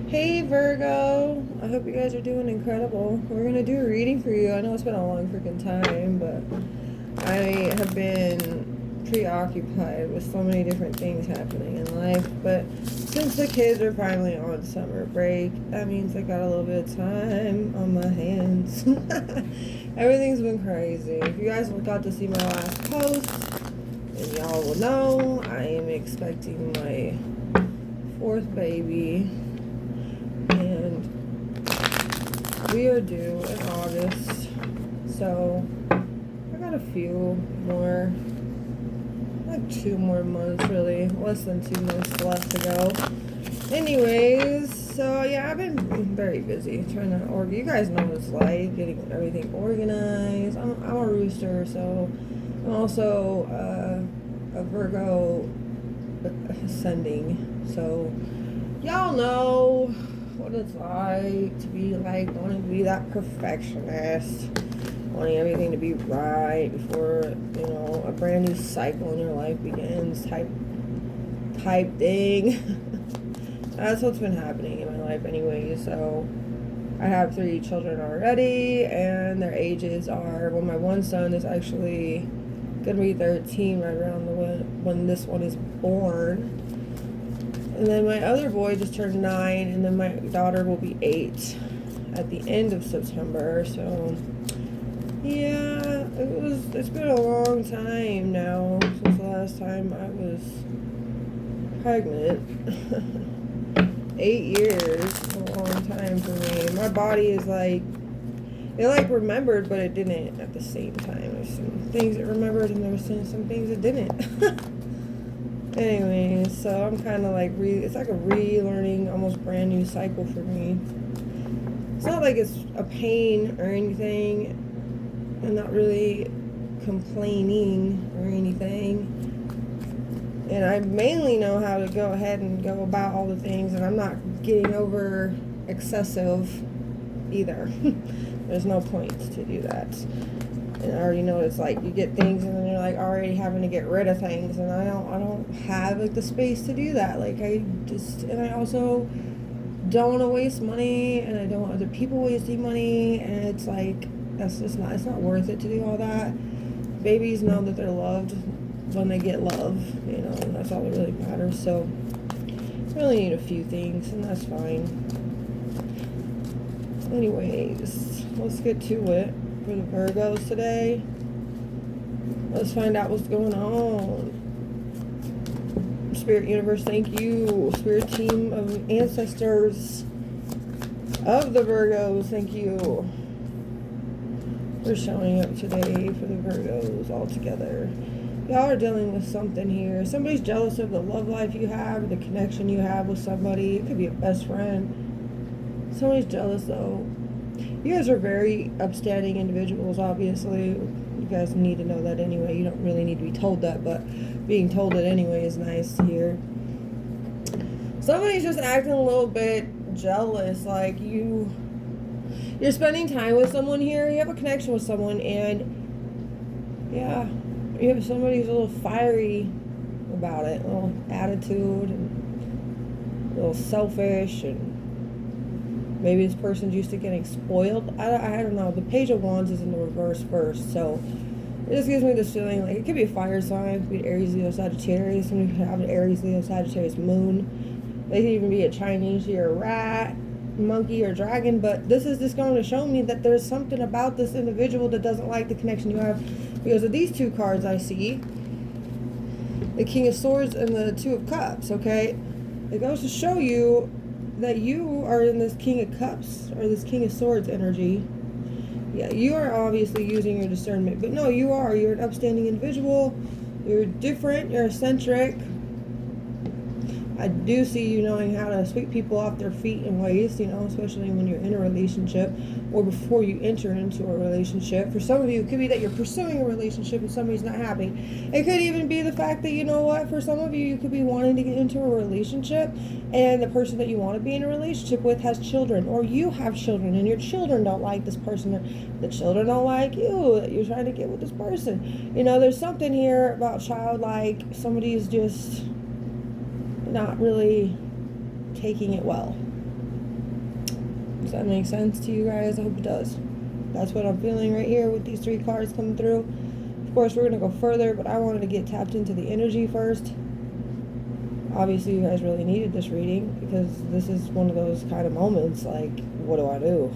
Hey Virgo, I hope you guys are doing incredible. We're gonna do a reading for you. I know it's been a long freaking time, but I have been preoccupied with so many different things happening in life. But since the kids are finally on summer break, that means I got a little bit of time on my hands. Everything's been crazy. If you guys got to see my last post, then y'all will know I am expecting my fourth baby. And we are due in August, so I got a few more, like 2 more months, really, less than 2 months left to go. Anyways, so yeah, I've been very busy trying to you guys know what it's like, getting everything organized. I'm a rooster, so I'm also a Virgo ascending, so y'all know what it's like to be like wanting to be that perfectionist, wanting everything to be right before a brand new cycle in your life begins, type thing. That's what's been happening in my life anyway. So I have 3 children already, and their ages are, well, my one son is actually gonna be 13 right around when this one is born. And then my other boy just turned 9, and then my daughter will be 8 at the end of September. So yeah, it's been a long time now since the last time I was pregnant. 8 years is a long time for me. My body is like, it remembered, but it didn't at the same time. There's some things it remembered, and there was some things it didn't. Anyway, so I'm kind of like it's like a relearning, almost brand new cycle for me. It's not like it's a pain or anything. I'm not really complaining or anything. And I mainly know how to go ahead and go about all the things, and I'm not getting over excessive either. There's no point to do that. And I already know it's like you get things, and then you're like already having to get rid of things, and I don't have like the space to do that. Like and I also don't want to waste money, and I don't want other people wasting money, and it's like it's not worth it to do all that. Babies know that they're loved when they get love, and that's all that really matters. So I really need a few things, and that's fine. Anyways, let's get to it. For the Virgos today, let's find out what's going on. Spirit universe, thank you. Spirit team of ancestors of the Virgos, thank you for showing up today for the Virgos all together. Y'all are dealing with something here. Somebody's jealous of the love life you have, or the connection you have with somebody. It could be a best friend. Somebody's jealous though. You guys are very upstanding individuals, obviously. You guys need to know that anyway. You don't really need to be told that, but being told it anyway is nice to hear. Somebody's just acting a little bit jealous, like you're spending time with someone here, you have a connection with someone, and yeah, you have somebody who's a little fiery about it, a little attitude, and a little selfish, and maybe this person's used to getting spoiled. I don't know. The Page of Wands is in the reverse first, so it just gives me this feeling like it could be a fire sign. It could be Aries, Leo, Sagittarius. Somebody could have an Aries, Leo, Sagittarius moon. They could even be a Chinese or a rat, monkey, or dragon. But this is just going to show me that there's something about this individual that doesn't like the connection you have. Because of these 2 cards I see, the King of Swords and the 2 of Cups, okay? It goes to show you that you are in this King of Cups or this King of Swords energy. Yeah, you are obviously using your discernment, but no, you're an upstanding individual. You're different, you're eccentric. I do see you knowing how to sweep people off their feet in ways, especially when you're in a relationship or before you enter into a relationship. For some of you, it could be that you're pursuing a relationship and somebody's not happy. It could even be the fact that, for some of you, you could be wanting to get into a relationship and the person that you want to be in a relationship with has children, or you have children and your children don't like this person, or the children don't like you, that you're trying to get with this person. There's something here about childlike. Somebody's just not really taking it well. Does that make sense to you guys? I hope it does. That's what I'm feeling right here with these 3 cards coming through. Of course, we're going to go further, but I wanted to get tapped into the energy first. Obviously, you guys really needed this reading because this is one of those kind of moments like, what do I do?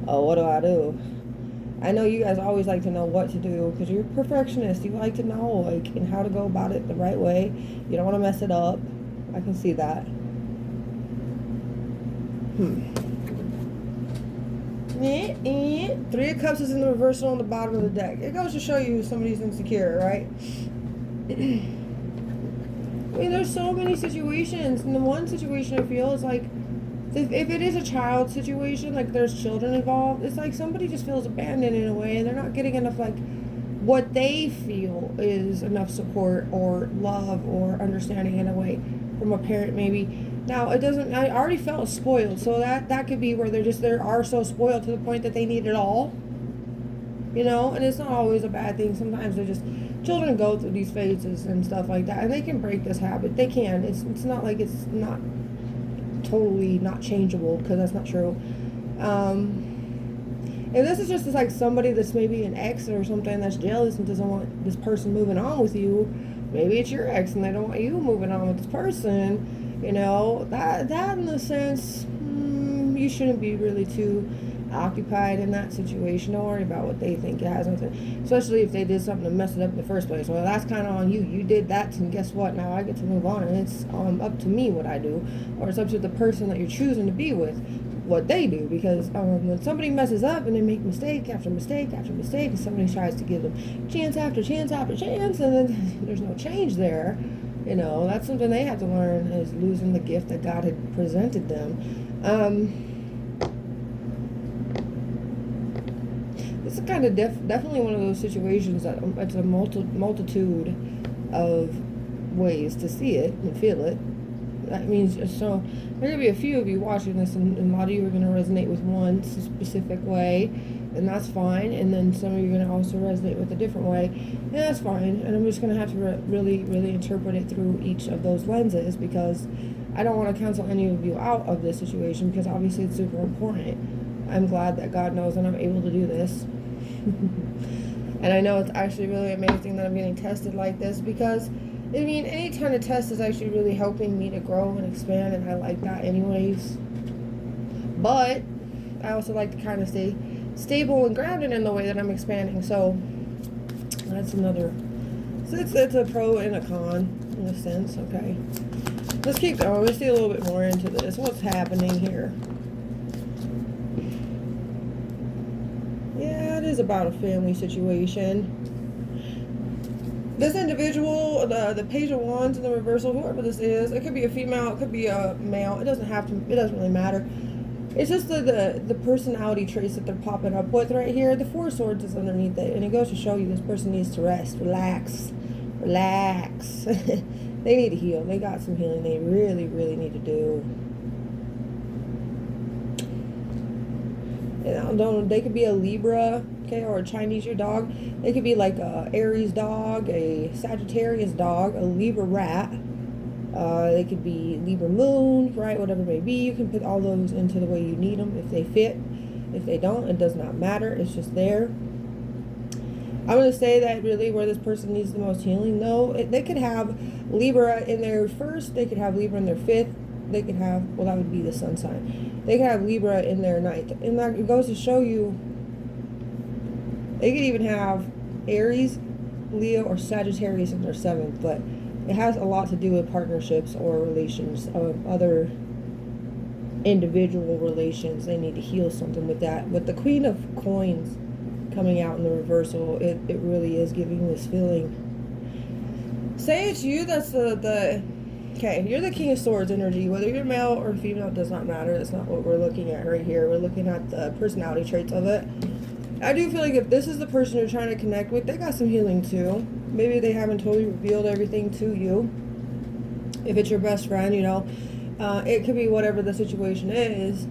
Oh, what do I do? I know you guys always like to know what to do because you're a perfectionist. You like to know like and how to go about it the right way. You don't want to mess it up. I can see that. 3 of Cups is in the reversal on the bottom of the deck. It goes to show you somebody's insecure, right? I mean, there's so many situations, and the one situation I feel is like, if it is a child situation, like there's children involved, it's like somebody just feels abandoned in a way, and they're not getting enough, like, what they feel is enough support or love or understanding in a way from a parent maybe. Now, it doesn't, I already felt spoiled, so that could be where they are so spoiled to the point that they need it all, you know, and it's not always a bad thing. Sometimes children go through these phases and stuff like that, and they can break this habit. They can. It's not like it's not totally not changeable, because that's not true. If this is just like somebody that's maybe an ex or something that's jealous and doesn't want this person moving on with you, maybe it's your ex and they don't want you moving on with this person, you know, that in a sense, you shouldn't be really too occupied in that situation. Don't worry about what they think. It has nothing, especially if they did something to mess it up in the first place. Well, that's kind of on you. You did that, and guess what? Now I get to move on, and it's up to me what I do, or it's up to the person that you're choosing to be with what they do. Because when somebody messes up and they make mistake after mistake after mistake, and somebody tries to give them chance after chance after chance, and then there's no change there, you know, that's something they have to learn, is losing the gift that God had presented them. This is kind of definitely one of those situations that it's a multitude of ways to see it and feel it. That means, so there are going to be a few of you watching this, and a lot of you are going to resonate with one specific way, and that's fine. And then some of you are going to also resonate with a different way, and that's fine. And I'm just going to have to really, really interpret it through each of those lenses, because I don't want to cancel any of you out of this situation, because obviously it's super important. I'm glad that God knows that I'm able to do this. And I know it's actually really amazing that I'm getting tested like this, because I mean, any kind of test is actually really helping me to grow and expand, and I like that anyways. But I also like to kind of stay stable and grounded in the way that I'm expanding. So that's another. So it's a pro and a con in a sense. Okay, let's keep going. Let's see a little bit more into this. What's happening here? Yeah, it is about a family situation. This individual, the Page of Wands in the reversal, whoever this is, it could be a female, it could be a male. It doesn't really matter. It's just the personality traits that they're popping up with right here. The Four of Swords is underneath it, and it goes to show you this person needs to rest, relax. They need to heal. They got some healing they really, really need to do. You know, they could be a Libra, okay, or a Chinese your dog. They could be like a Aries dog, a Sagittarius dog, a Libra rat. They could be Libra moon, right? Whatever it may be. You can put all those into the way you need them if they fit. If they don't, it does not matter. It's just there. I'm going to say that really where this person needs the most healing, though, they could have Libra in their first. They could have Libra in their fifth. They could have, well, that would be the sun sign. They could have Libra in their ninth. And that goes to show you, they could even have Aries, Leo, or Sagittarius in their seventh. But it has a lot to do with partnerships or relations of other individual relations. They need to heal something with that. With the Queen of Coins coming out in the reversal, it really is giving this feeling. Say it's you that's okay, you're the King of Swords energy. Whether you're male or female, it does not matter. That's not what we're looking at right here. We're looking at the personality traits of it. I do feel like if this is the person you're trying to connect with, they got some healing too. Maybe they haven't totally revealed everything to you. If it's your best friend, you know, it could be whatever the situation is.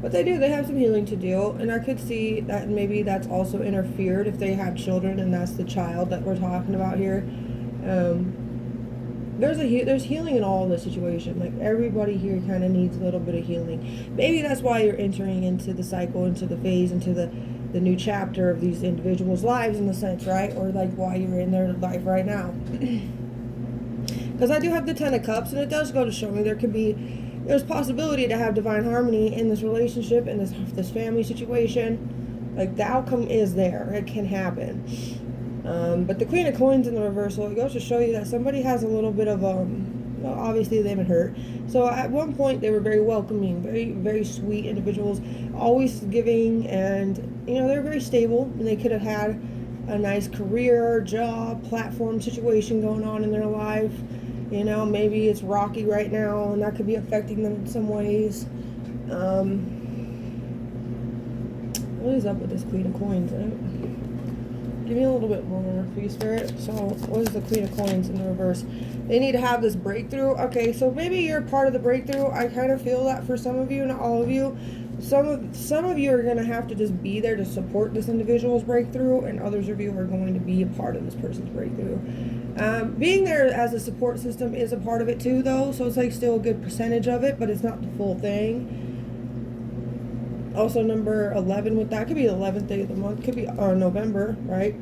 But they have some healing to do. And I could see that maybe that's also interfered if they have children and that's the child that we're talking about here. there's healing in all this situation. Like everybody here kind of needs a little bit of healing. Maybe that's why you're entering into the cycle, into the phase, into the new chapter of these individuals' lives in a sense, right? Or like why you're in their life right now. Because I do have the Ten of Cups, and it does go to show me there's possibility to have divine harmony in this relationship, in this family situation. Like the outcome is there. It can happen. But the Queen of Coins in the reversal, it goes to show you that somebody has a little bit of well, obviously they've been hurt. So at one point they were very welcoming, very, very sweet individuals, always giving, and they're very stable, and they could have had a nice career, job, platform situation going on in their life. Maybe it's rocky right now, and that could be affecting them in some ways. What is up with this Queen of Coins, right? Give me a little bit more, please, Spirit. So, what is the Queen of Coins in the reverse? They need to have this breakthrough. Okay, so maybe you're part of the breakthrough. I kind of feel that for some of you, not all of you. Some of you are going to have to just be there to support this individual's breakthrough, and others of you are going to be a part of this person's breakthrough. Being there as a support system is a part of it too, though, so it's like still a good percentage of it, but it's not the full thing. Also, number 11 with that could be the 11th day of the month, could be November, right?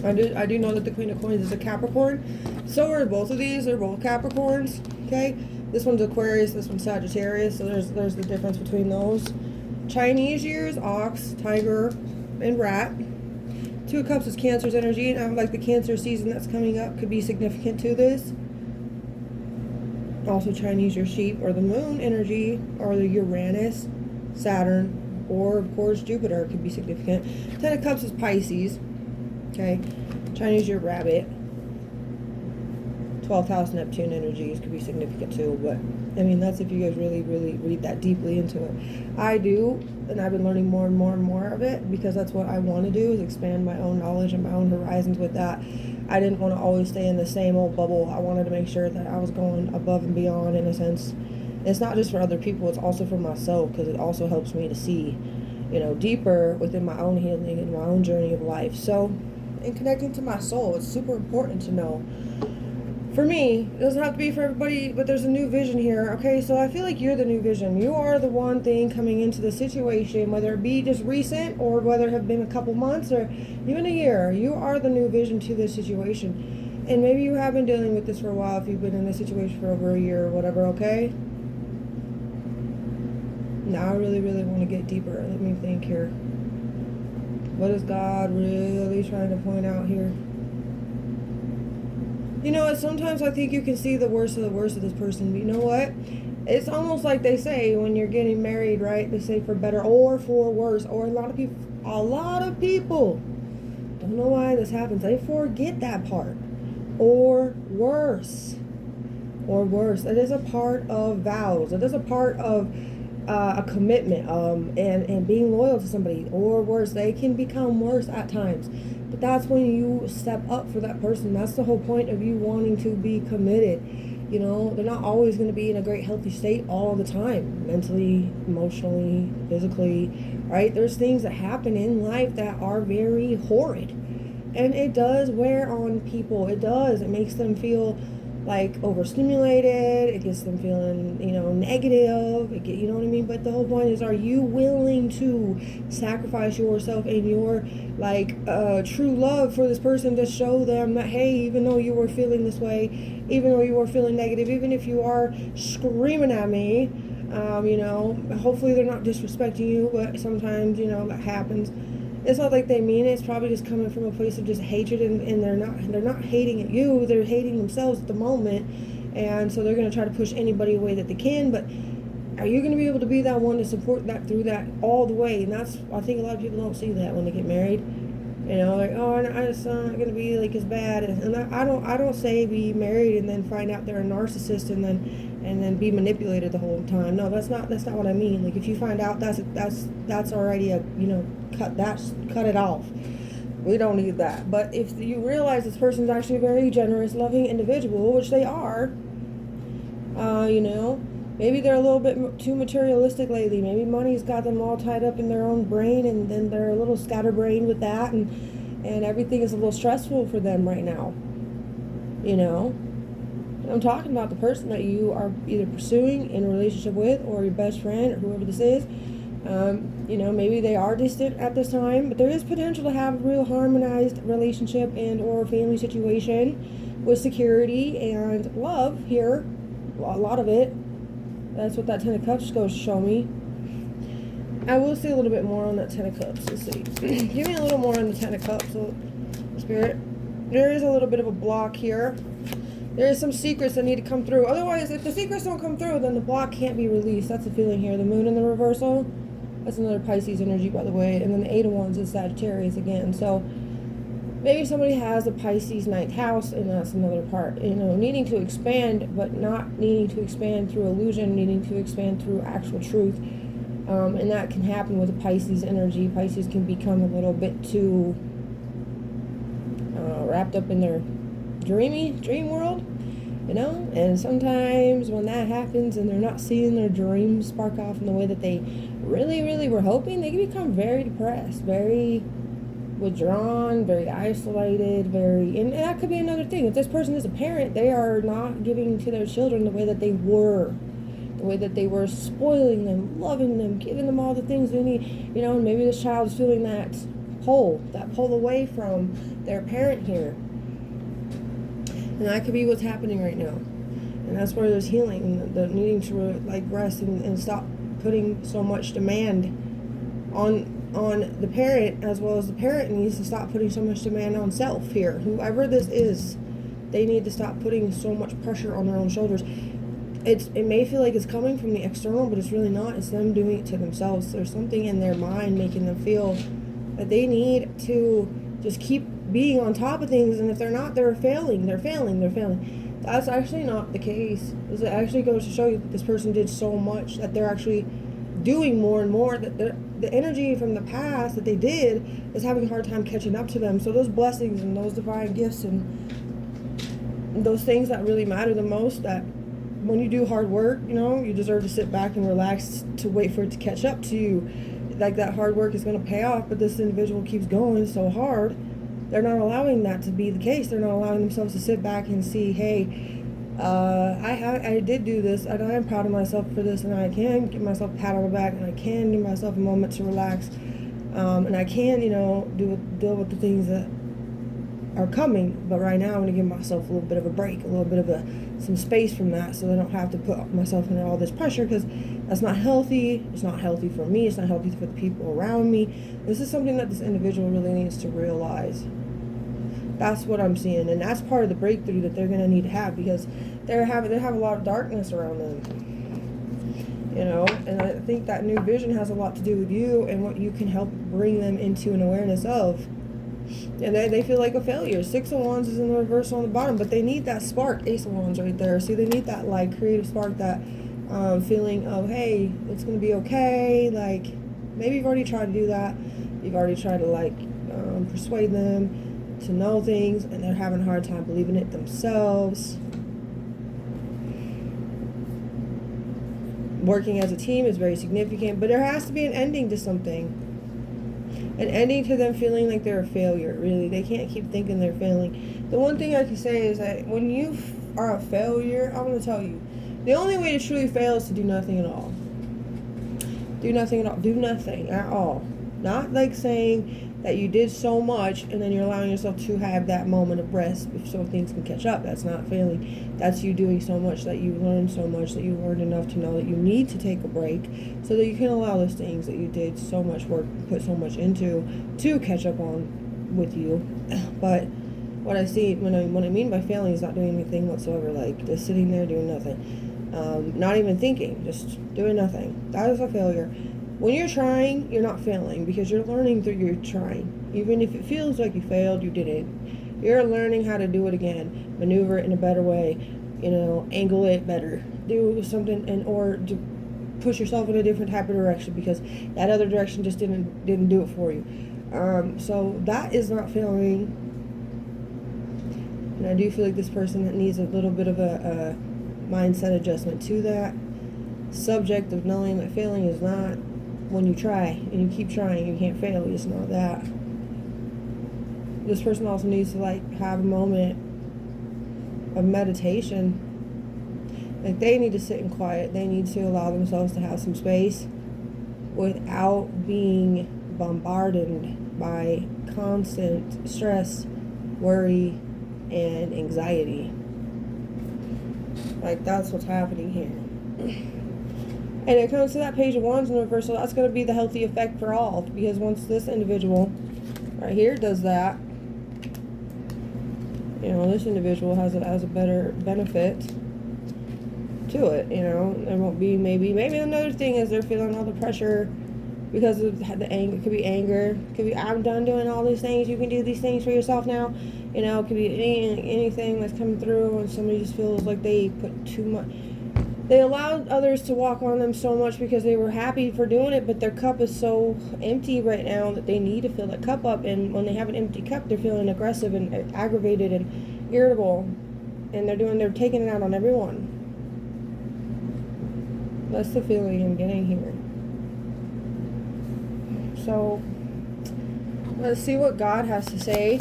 I do know that the Queen of Coins is a Capricorn. So are both of these. They're both Capricorns. Okay, this one's Aquarius, this one's Sagittarius. So there's the difference between those. Chinese years: ox, tiger, and rat. Two of Cups is Cancer's energy, and like the Cancer season that's coming up could be significant to this. Also, Chinese year: sheep, or the moon energy, or the Uranus, Saturn, or of course Jupiter could be significant. Ten of Cups is Pisces. Okay, Chinese year: rabbit. 12th house Neptune energies could be significant too, but I mean that's if you guys really, really read that deeply into it. I do, and I've been learning more and more and more of it, because that's what I want to do, is expand my own knowledge and my own horizons with that. I didn't want to always stay in the same old bubble. I wanted to make sure that I was going above and beyond, in a sense. It's not just for other people, it's also for myself, because it also helps me to see, deeper within my own healing and my own journey of life. So, in connecting to my soul, it's super important to know. For me, it doesn't have to be for everybody, but there's a new vision here. Okay, so I feel like you're the new vision. You are the one thing coming into the situation, whether it be just recent or whether it have been a couple months or even a year. You are the new vision to this situation. And maybe you have been dealing with this for a while if you've been in this situation for over a year or whatever, okay? Now I really, really want to get deeper. Let me think here. What is God really trying to point out here? Sometimes I think you can see the worst of this person, but you know what? It's almost like they say when you're getting married, right? They say for better or for worse, or a lot of people don't know why this happens. They forget that part. Or worse. It is a part of vows. It is a part of a commitment, and being loyal to somebody. Or worse, they can become worse at times. But that's when you step up for that person. That's the whole point of you wanting to be committed. They're not always going to be in a great healthy state all the time, mentally, emotionally, physically, right? There's things that happen in life that are very horrid, and it does wear on people. It makes them feel like overstimulated. It gets them feeling, negative. You know what I mean? But the whole point is, are you willing to sacrifice yourself and your true love for this person to show them that, hey, even though you were feeling this way, even though you were feeling negative, even if you are screaming at me, hopefully they're not disrespecting you, but sometimes, that happens. It's not like they mean it. It's probably just coming from a place of just hatred, and they're not hating at you. They're hating themselves at the moment, and so they're going to try to push anybody away that they can. But are you going to be able to be that one to support that through that all the way? And I think a lot of people don't see that when they get married. It's not going to be like as bad. And I don't say be married and then find out they're a narcissist and then be manipulated the whole time. No, that's not what I mean. Like if you find out that's already cut it off. We don't need that. But if you realize this person's actually a very generous, loving individual, which they are, maybe they're a little bit too materialistic lately. Maybe money's got them all tied up in their own brain, and then they're a little scatterbrained with that, and everything is a little stressful for them right now. I'm talking about the person that you are either pursuing in a relationship with, or your best friend, or whoever this is. Maybe they are distant at this time, but there is potential to have a real harmonized relationship and or family situation with security and love here. A lot of it. That's what that 10 of Cups goes to show me. I will see a little bit more on that 10 of Cups. Let's see. Give me a little more on the 10 of Cups, Spirit. There is a little bit of a block here. There is some secrets that need to come through. Otherwise, if the secrets don't come through, then the block can't be released. That's the feeling here. The moon in the reversal. That's another Pisces energy, by the way. And then the 8 of Wands is Sagittarius again. So maybe somebody has a Pisces 9th house, and that's another part. Needing to expand, but not needing to expand through illusion, needing to expand through actual truth. And that can happen with a Pisces energy. Pisces can become a little bit too wrapped up in their dream world, and sometimes when that happens and they're not seeing their dreams spark off in the way that they really, really were hoping, they can become very depressed, very withdrawn, very isolated, and that could be another thing. If this person is a parent, they are not giving to their children the way that they were spoiling them, loving them, giving them all the things they need, and maybe this child is feeling that pull away from their parent here. And that could be what's happening right now. And that's where there's healing, the needing to rest and stop putting so much demand on the parent, as well as the parent needs to stop putting so much demand on self here. Whoever this is, they need to stop putting so much pressure on their own shoulders. It may feel like it's coming from the external, but it's really not. It's them doing it to themselves. There's something in their mind making them feel that they need to just keep being on top of things, and if they're not, they're failing. That's actually not the case. It actually goes to show you that this person did so much that they're actually doing more and more, that the energy from the past that they did is having a hard time catching up to them. So those blessings and those divine gifts and those things that really matter the most, that when you do hard work, you deserve to sit back and relax to wait for it to catch up to you. Like, that hard work is going to pay off, but this individual keeps going so hard. They're not allowing that to be the case. They're not allowing themselves to sit back and see, hey, I did do this, and I am proud of myself for this, and I can give myself a pat on the back, and I can give myself a moment to relax, and I can, deal with the things that are coming. But right now I'm going to give myself a little bit of a break, a little bit of some space from that, so I don't have to put myself under all this pressure, because that's not healthy. It's not healthy for me. It's not healthy for the people around me. This is something that this individual really needs to realize. That's what I'm seeing, and that's part of the breakthrough that they're going to need to have, because they have a lot of darkness around them. And I think that new vision has a lot to do with you and what you can help bring them into an awareness of. And they feel like a failure. 6 of Wands is in the reverse on the bottom, but they need that spark. Ace of Wands right there. See, they need that creative spark, that feeling of, hey, it's going to be okay. Maybe you've already tried to do that. You've already tried to persuade them to know things, and they're having a hard time believing it themselves. Working as a team is very significant, but there has to be an ending to something. An ending to them feeling like they're a failure, really. They can't keep thinking they're failing. The one thing I can say is that when you are a failure, I'm going to tell you, the only way to truly fail is to do nothing at all. Do nothing at all. Do nothing at all. Not saying that you did so much and then you're allowing yourself to have that moment of rest so things can catch up. That's not failing. That's you doing so much, that you learned so much, that you learned enough to know that you need to take a break so that you can allow those things that you did so much work, put so much into, to catch up on with you. But what I see, what I mean by failing is not doing anything whatsoever, just sitting there doing nothing. Not even thinking, just doing nothing. That is a failure. When you're trying, you're not failing, because you're learning through your trying. Even if it feels like you failed, you didn't. You're learning how to do it again, maneuver it in a better way, angle it better, do something, or to push yourself in a different type of direction, because that other direction just didn't do it for you. So that is not failing. And I do feel like this person needs a little bit of a mindset adjustment to that subject of knowing that failing is not when you try and you keep trying, you can't fail. It's not that. This person also needs to have a moment of meditation Like, they need to sit in quiet. They need to allow themselves to have some space without being bombarded by constant stress, worry, and anxiety. Like, that's what's happening here. And it comes to that Page of Wands in reversal. That's going to be the healthy effect for all. Because once this individual right here does that, you know, this individual has a better benefit to it. You know, there won't be maybe another thing is they're feeling all the pressure because of the anger. It could be anger. It could be, I'm done doing all these things. You can do these things for yourself now. You know, it could be anything that's coming through, and somebody just feels like they put too much. They allowed others to walk on them so much because they were happy for doing it, but their cup is so empty right now that they need to fill that cup up. And when they have an empty cup, they're feeling aggressive and aggravated and irritable, and they're taking it out on everyone. That's the feeling I'm getting here. So let's see what God has to say.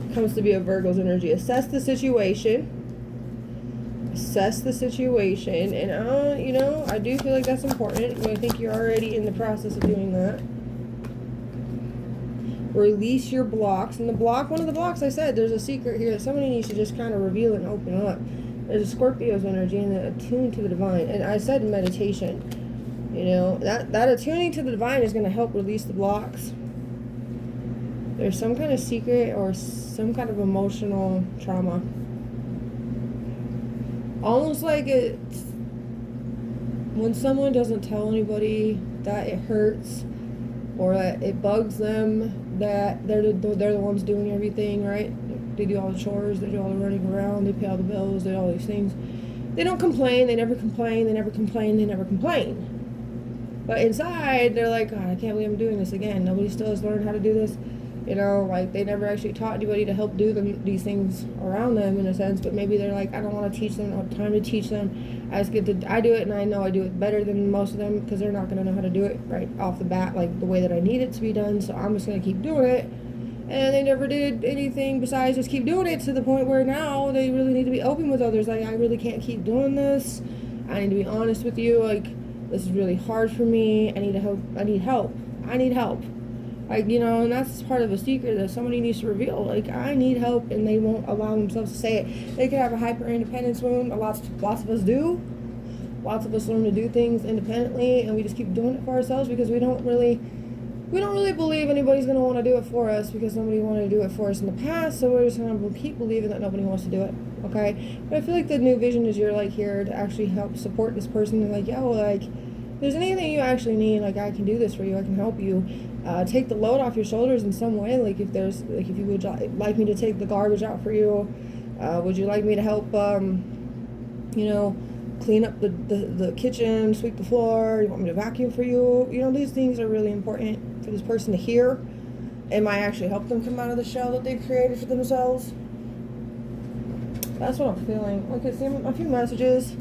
It comes to be a Virgo's energy. Assess the situation. Assess the situation. And you know, I do feel like that's important. I think you're already in the process of doing that. Release your blocks. And one of the blocks, I said, there's a secret here that somebody needs to just kind of reveal it and open up. There's a Scorpio's energy and attune to the divine. And I said meditation. You know, that attuning to the divine is going to help release the blocks. There's some kind of secret or some kind of emotional trauma. Almost like it's when someone doesn't tell anybody that it hurts or that it bugs them, that they're the ones doing everything, right? They do all the chores, they do all the running around, they pay all the bills, they do all these things. They don't complain, they never complain, they never complain, they never complain. But inside, they're like, God, I can't believe I'm doing this again. Nobody still has learned how to do this. You know, like, they never actually taught anybody to help do these things around them, in a sense. But maybe they're like, I don't want to teach them. I don't have time to teach them. I do it, and I know I do it better than most of them because they're not going to know how to do it right off the bat, like the way that I need it to be done. So I'm just going to keep doing it. And they never did anything besides just keep doing it, to the point where now they really need to be open with others. Like, I really can't keep doing this. I need to be honest with you. Like, this is really hard for me. I need help. Like, you know, and that's part of a secret that somebody needs to reveal. Like, I need help, and they won't allow themselves to say it. They could have a hyper-independence wound. Lots of us do. Lots of us learn to do things independently, and we just keep doing it for ourselves because we don't really believe anybody's going to want to do it for us because nobody wanted to do it for us in the past, so we're just going to keep believing that nobody wants to do it, okay? But I feel like the new vision is you're, like, here to actually help support this person, and, like, yo, like, if there's anything you actually need, like, I can do this for you, I can help you. Take the load off your shoulders in some way, like, if you would like me to take the garbage out for you, would you like me to help, you know, clean up the kitchen, sweep the floor, you want me to vacuum for you? You know, these things are really important for this person to hear. It might actually help them come out of the shell that they've created for themselves. That's what I'm feeling. Okay, see a few messages.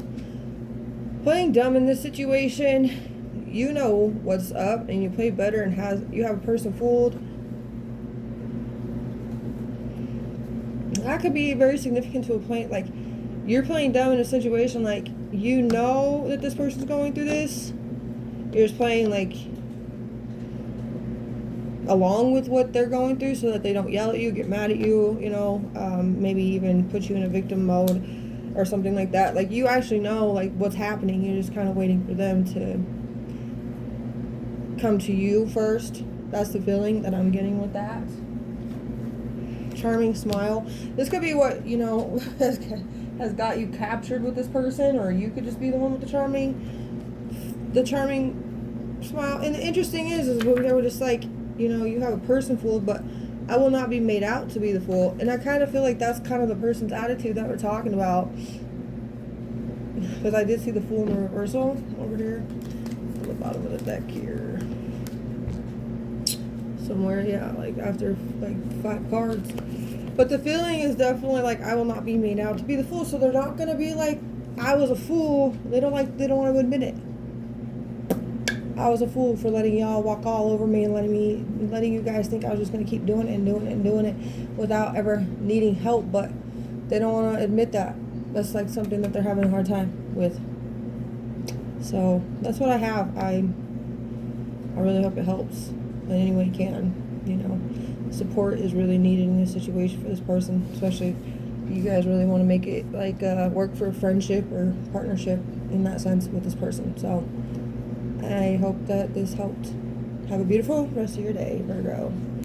Playing dumb in this situation. You know what's up, and you play better, and you have a person fooled. That could be very significant to a point. Like, you're playing dumb in a situation, like, you know that this person's going through this. You're just playing, like, along with what they're going through so that they don't yell at you, get mad at you, you know, maybe even put you in a victim mode or something like that. Like, you actually know, like, what's happening. You're just kind of waiting for them to come to you first. That's the feeling that I'm getting with that. Charming smile. This could be what, you know, has got you captured with this person, or you could just be the one with the charming smile. And the interesting is they were just like, you know, you have a person fooled, but I will not be made out to be the fool. And I kind of feel like that's kind of the person's attitude that we're talking about, because I did see the Fool in the reversal over here on the bottom of the deck here somewhere. Yeah, like after like 5 cards. But the feeling is definitely like, I will not be made out to be the fool. So they're not gonna be like, I was a fool. They don't want to admit it. I was a fool for letting y'all walk all over me and letting you guys think I was just gonna keep doing it and doing it and doing it without ever needing help. But they don't want to admit that. That's like something that they're having a hard time with. So that's what I have. I really hope it helps in any way you can. You know, support is really needed in this situation for this person, especially if you guys really want to make it like work for a friendship or partnership in that sense with this person. So I hope that this helped. Have a beautiful rest of your day, Virgo.